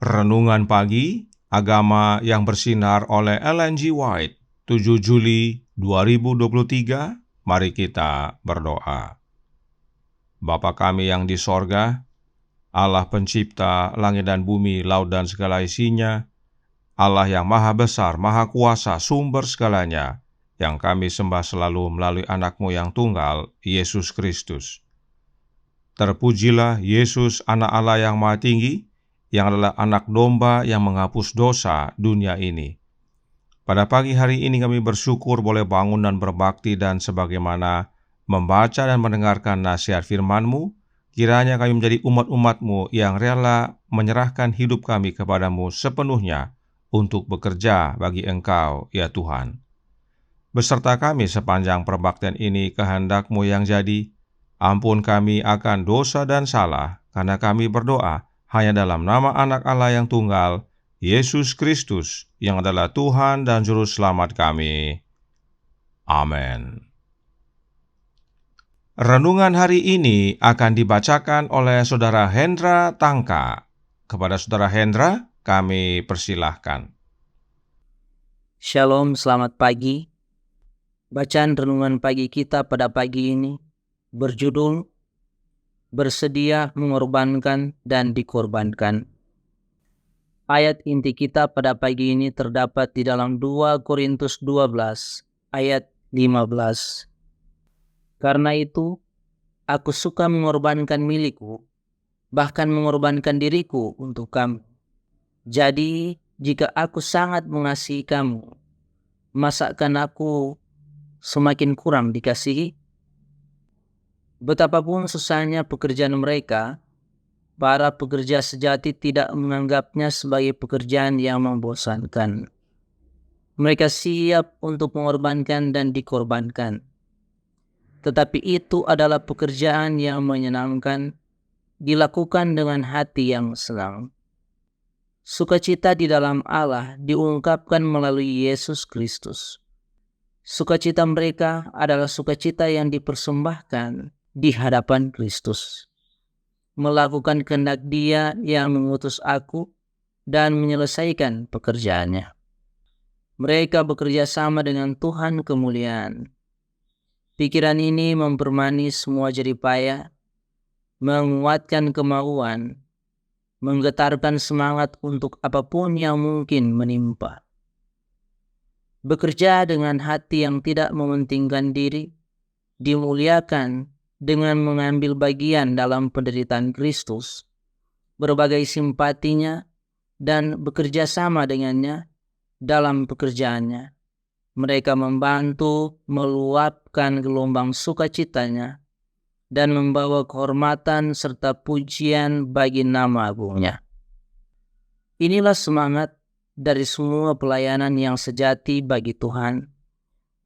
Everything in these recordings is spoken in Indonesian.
Renungan Pagi, Agama yang Bersinar oleh Ellen G. White, 7 Juli 2023. Mari kita berdoa. Bapa kami yang di sorga, Allah pencipta langit dan bumi, laut dan segala isinya, Allah yang maha besar, maha kuasa, sumber segalanya, yang kami sembah selalu melalui anak-Mu yang tunggal, Yesus Kristus. Terpujilah Yesus, anak Allah yang maha tinggi, yang adalah anak domba yang menghapus dosa dunia ini. Pada pagi hari ini kami bersyukur boleh bangun dan berbakti, dan sebagaimana membaca dan mendengarkan nasihat firman-Mu, kiranya kami menjadi umat-umat-Mu yang rela menyerahkan hidup kami kepadamu sepenuhnya untuk bekerja bagi Engkau, ya Tuhan. Beserta kami sepanjang perbaktian ini, kehendak-Mu yang jadi. Ampun kami akan dosa dan salah, karena kami berdoa hanya dalam nama anak Allah yang tunggal, Yesus Kristus, yang adalah Tuhan dan Juru Selamat kami. Amin. Renungan hari ini akan dibacakan oleh Saudara Hendra Tangka. Kepada Saudara Hendra, kami persilahkan. Shalom, selamat pagi. Bacaan renungan pagi kita pada pagi ini berjudul Bersedia Mengorbankan dan Dikorbankan. Ayat inti kita pada pagi ini terdapat di dalam 2 Korintus 12 ayat 15. Karena itu, aku suka mengorbankan milikku, bahkan mengorbankan diriku untuk kamu. Jadi, jika aku sangat mengasihi kamu, masakan aku semakin kurang dikasihi? Betapapun susahnya pekerjaan mereka, para pekerja sejati tidak menganggapnya sebagai pekerjaan yang membosankan. Mereka siap untuk mengorbankan dan dikorbankan. Tetapi itu adalah pekerjaan yang menyenangkan, dilakukan dengan hati yang senang. Sukacita di dalam Allah diungkapkan melalui Yesus Kristus. Sukacita mereka adalah sukacita yang dipersembahkan di hadapan Kristus, melakukan kehendak Dia yang mengutus aku dan menyelesaikan pekerjaannya. Mereka bekerja sama dengan Tuhan kemuliaan. Pikiran ini mempermanis semua jeripaya, menguatkan kemauan, menggetarkan semangat untuk apapun yang mungkin menimpa. Bekerja dengan hati yang tidak mementingkan diri, dimuliakan dengan mengambil bagian dalam penderitaan Kristus, berbagai simpatinya, dan bekerja sama dengannya dalam pekerjaannya. Mereka membantu meluapkan gelombang sukacitanya dan membawa kehormatan serta pujian bagi nama agungnya. Inilah semangat dari semua pelayanan yang sejati bagi Tuhan,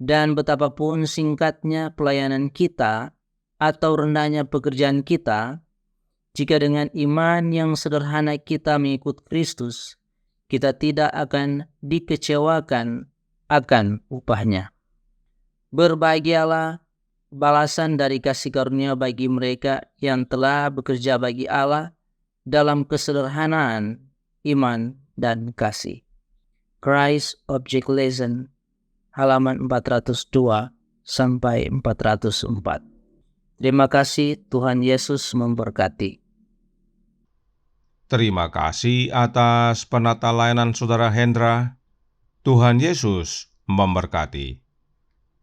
dan betapapun singkatnya pelayanan kita atau rendahnya pekerjaan kita, jika dengan iman yang sederhana kita mengikut Kristus, kita tidak akan dikecewakan akan upahnya. Berbahagialah balasan dari kasih karunia bagi mereka yang telah bekerja bagi Allah dalam kesederhanaan, iman, dan kasih. Christ Object Lesson, halaman 402 sampai 404. Terima kasih, Tuhan Yesus memberkati. Terima kasih atas penata layanan Saudara Hendra. Tuhan Yesus memberkati.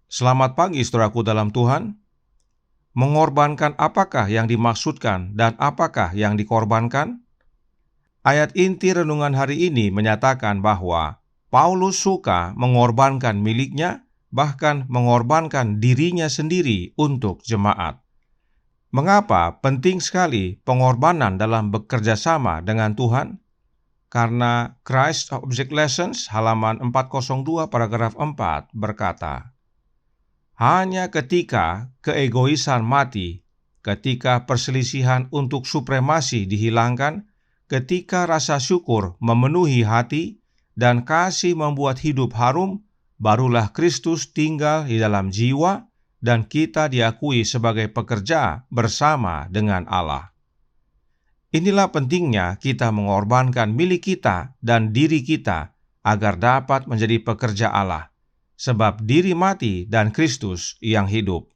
Selamat pagi saudaraku dalam Tuhan. Mengorbankan apakah yang dimaksudkan dan apakah yang dikorbankan? Ayat inti renungan hari ini menyatakan bahwa Paulus suka mengorbankan miliknya, bahkan mengorbankan dirinya sendiri untuk jemaat. Mengapa penting sekali pengorbanan dalam bekerja sama dengan Tuhan? Karena Christ Object Lessons halaman 402 paragraf 4 berkata, hanya ketika keegoisan mati, ketika perselisihan untuk supremasi dihilangkan, ketika rasa syukur memenuhi hati dan kasih membuat hidup harum, barulah Kristus tinggal di dalam jiwa dan kita diakui sebagai pekerja bersama dengan Allah. Inilah pentingnya kita mengorbankan milik kita dan diri kita agar dapat menjadi pekerja Allah, sebab diri mati dan Kristus yang hidup.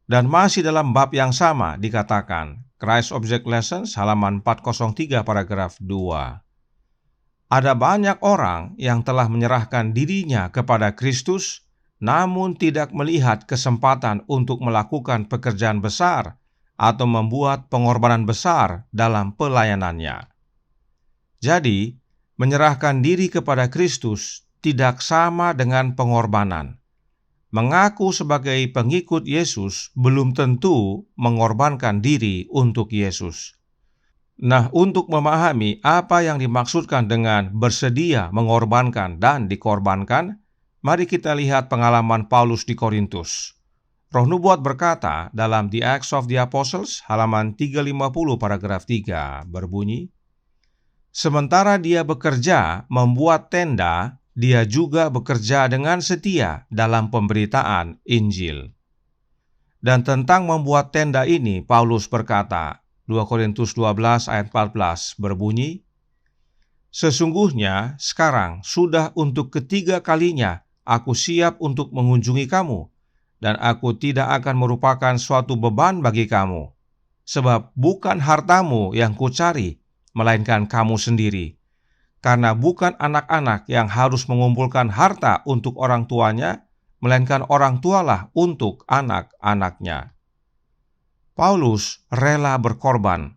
Dan masih dalam bab yang sama dikatakan, Christ Object Lessons halaman 403 paragraf 2. Ada banyak orang yang telah menyerahkan dirinya kepada Kristus, namun tidak melihat kesempatan untuk melakukan pekerjaan besar atau membuat pengorbanan besar dalam pelayanannya. Jadi, menyerahkan diri kepada Kristus tidak sama dengan pengorbanan. Mengaku sebagai pengikut Yesus belum tentu mengorbankan diri untuk Yesus. Nah, untuk memahami apa yang dimaksudkan dengan bersedia mengorbankan dan dikorbankan, mari kita lihat pengalaman Paulus di Korintus. Roh Nubuat berkata dalam The Acts of the Apostles halaman 350 paragraf 3 berbunyi, "Sementara dia bekerja membuat tenda, dia juga bekerja dengan setia dalam pemberitaan Injil." Dan tentang membuat tenda ini Paulus berkata, 2 Korintus 12 ayat 14 berbunyi, "Sesungguhnya sekarang sudah untuk ketiga kalinya aku siap untuk mengunjungi kamu, dan aku tidak akan merupakan suatu beban bagi kamu, sebab bukan hartamu yang kucari, melainkan kamu sendiri. Karena bukan anak-anak yang harus mengumpulkan harta untuk orang tuanya, melainkan orang tualah untuk anak-anaknya." Paulus rela berkorban,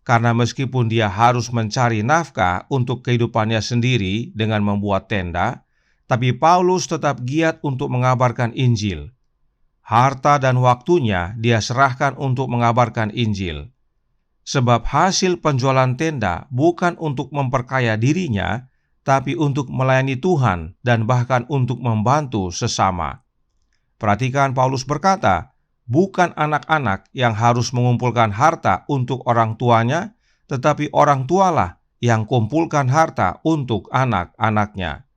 karena meskipun dia harus mencari nafkah untuk kehidupannya sendiri dengan membuat tenda, tapi Paulus tetap giat untuk mengabarkan Injil. Harta dan waktunya dia serahkan untuk mengabarkan Injil. Sebab hasil penjualan tenda bukan untuk memperkaya dirinya, tapi untuk melayani Tuhan dan bahkan untuk membantu sesama. Perhatikan Paulus berkata, bukan anak-anak yang harus mengumpulkan harta untuk orang tuanya, tetapi orang tualah yang kumpulkan harta untuk anak-anaknya.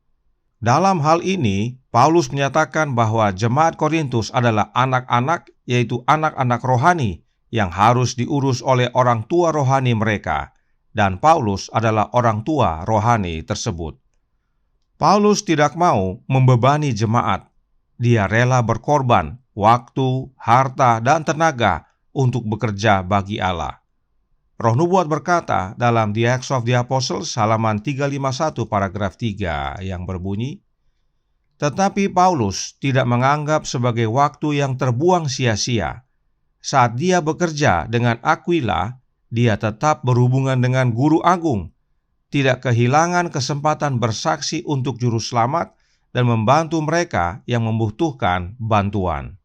Dalam hal ini, Paulus menyatakan bahwa jemaat Korintus adalah anak-anak, yaitu anak-anak rohani yang harus diurus oleh orang tua rohani mereka, dan Paulus adalah orang tua rohani tersebut. Paulus tidak mau membebani jemaat. Dia rela berkorban waktu, harta, dan tenaga untuk bekerja bagi Allah. Roh Nubuat berkata dalam The Acts of the Apostles halaman 351 paragraf 3 yang berbunyi, "Tetapi Paulus tidak menganggap sebagai waktu yang terbuang sia-sia. Saat dia bekerja dengan Aquila, dia tetap berhubungan dengan guru agung, tidak kehilangan kesempatan bersaksi untuk juru selamat dan membantu mereka yang membutuhkan bantuan."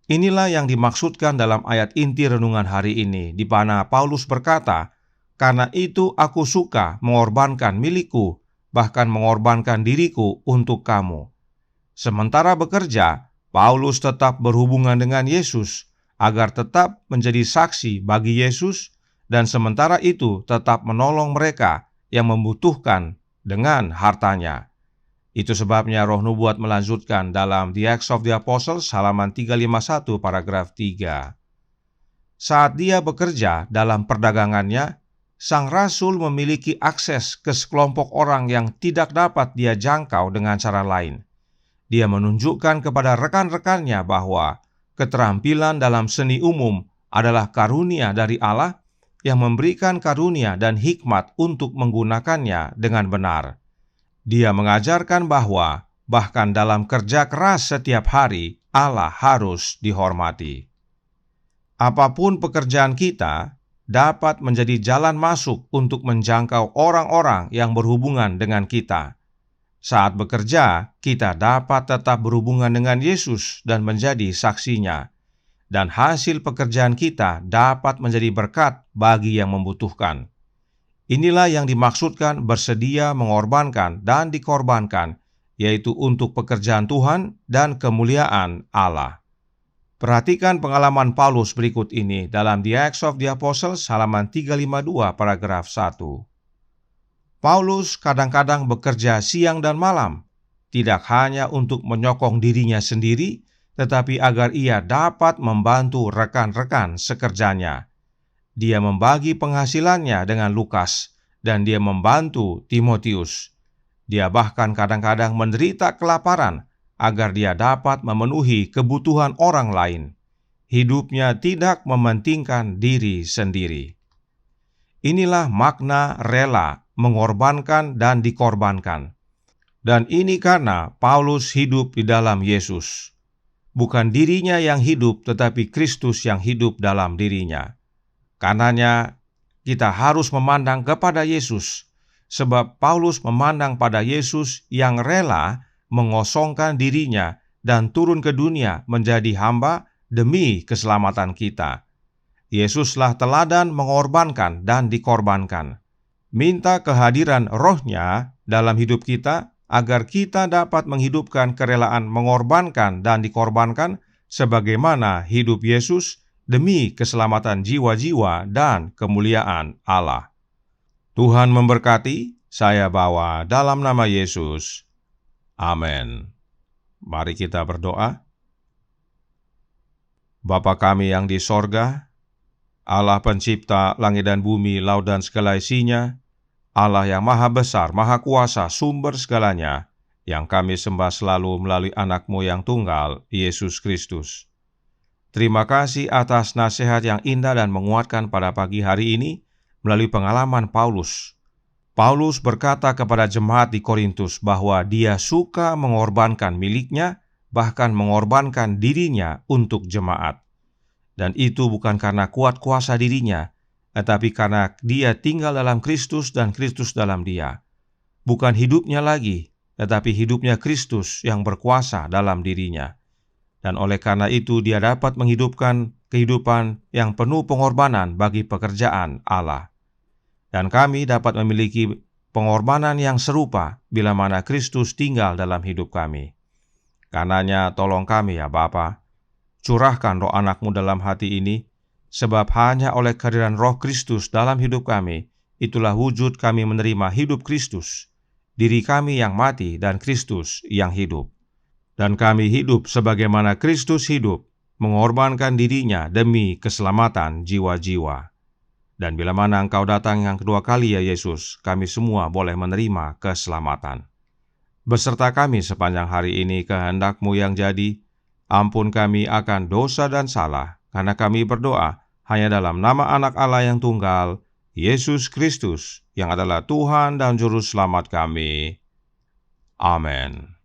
Inilah yang dimaksudkan dalam ayat inti renungan hari ini, di mana Paulus berkata, "Karena itu aku suka mengorbankan milikku, bahkan mengorbankan diriku untuk kamu." Sementara bekerja, Paulus tetap berhubungan dengan Yesus, agar tetap menjadi saksi bagi Yesus, dan sementara itu tetap menolong mereka yang membutuhkan dengan hartanya. Itu sebabnya Roh Nubuat melanjutkan dalam The Acts of the Apostles halaman 351 paragraf 3. Saat dia bekerja dalam perdagangannya, sang rasul memiliki akses ke sekelompok orang yang tidak dapat dia jangkau dengan cara lain. Dia menunjukkan kepada rekan-rekannya bahwa keterampilan dalam seni umum adalah karunia dari Allah yang memberikan karunia dan hikmat untuk menggunakannya dengan benar. Dia mengajarkan bahwa bahkan dalam kerja keras setiap hari, Allah harus dihormati. Apapun pekerjaan kita dapat menjadi jalan masuk untuk menjangkau orang-orang yang berhubungan dengan kita. Saat bekerja, kita dapat tetap berhubungan dengan Yesus dan menjadi saksinya. Dan hasil pekerjaan kita dapat menjadi berkat bagi yang membutuhkan. Inilah yang dimaksudkan bersedia mengorbankan dan dikorbankan, yaitu untuk pekerjaan Tuhan dan kemuliaan Allah. Perhatikan pengalaman Paulus berikut ini dalam The Acts of the Apostles halaman 352 paragraf 1. Paulus kadang-kadang bekerja siang dan malam, tidak hanya untuk menyokong dirinya sendiri, tetapi agar ia dapat membantu rekan-rekan sekerjanya. dia membagi penghasilannya dengan Lukas, dan dia membantu Timotius. Dia bahkan kadang-kadang menderita kelaparan agar dia dapat memenuhi kebutuhan orang lain. Hidupnya tidak mementingkan diri sendiri. Inilah makna rela, mengorbankan dan dikorbankan. Dan ini karena Paulus hidup di dalam Yesus. Bukan dirinya yang hidup, tetapi Kristus yang hidup dalam dirinya. Karenanya, kita harus memandang kepada Yesus, sebab Paulus memandang pada Yesus yang rela mengosongkan dirinya dan turun ke dunia menjadi hamba demi keselamatan kita. Yesuslah teladan mengorbankan dan dikorbankan. Minta kehadiran Roh-Nya dalam hidup kita, agar kita dapat menghidupkan kerelaan mengorbankan dan dikorbankan sebagaimana hidup Yesus demi keselamatan jiwa-jiwa dan kemuliaan Allah. Tuhan memberkati, saya bawa dalam nama Yesus. Amin. Mari kita berdoa. Bapa kami yang di sorga, Allah pencipta langit dan bumi, laut dan segala isinya, Allah yang maha besar, maha kuasa, sumber segalanya, yang kami sembah selalu melalui anak-Mu yang tunggal, Yesus Kristus. Terima kasih atas nasihat yang indah dan menguatkan pada pagi hari ini melalui pengalaman Paulus. Paulus berkata kepada jemaat di Korintus bahwa dia suka mengorbankan miliknya, bahkan mengorbankan dirinya untuk jemaat. Dan itu bukan karena kuat kuasa dirinya, tetapi karena dia tinggal dalam Kristus dan Kristus dalam dia. Bukan hidupnya lagi, tetapi hidupnya Kristus yang berkuasa dalam dirinya. Dan oleh karena itu dia dapat menghidupkan kehidupan yang penuh pengorbanan bagi pekerjaan Allah. Dan kami dapat memiliki pengorbanan yang serupa bila mana Kristus tinggal dalam hidup kami. Karenanya tolong kami ya Bapa, curahkan Roh anak-Mu dalam hati ini, sebab hanya oleh kehadiran Roh Kristus dalam hidup kami, itulah wujud kami menerima hidup Kristus, diri kami yang mati dan Kristus yang hidup. Dan kami hidup sebagaimana Kristus hidup, mengorbankan dirinya demi keselamatan jiwa-jiwa. Dan bila mana Engkau datang yang kedua kali ya Yesus, kami semua boleh menerima keselamatan. Beserta kami sepanjang hari ini kehendak-Mu yang jadi, ampun kami akan dosa dan salah, karena kami berdoa hanya dalam nama Anak Allah yang tunggal, Yesus Kristus, yang adalah Tuhan dan Juru Selamat kami. Amin.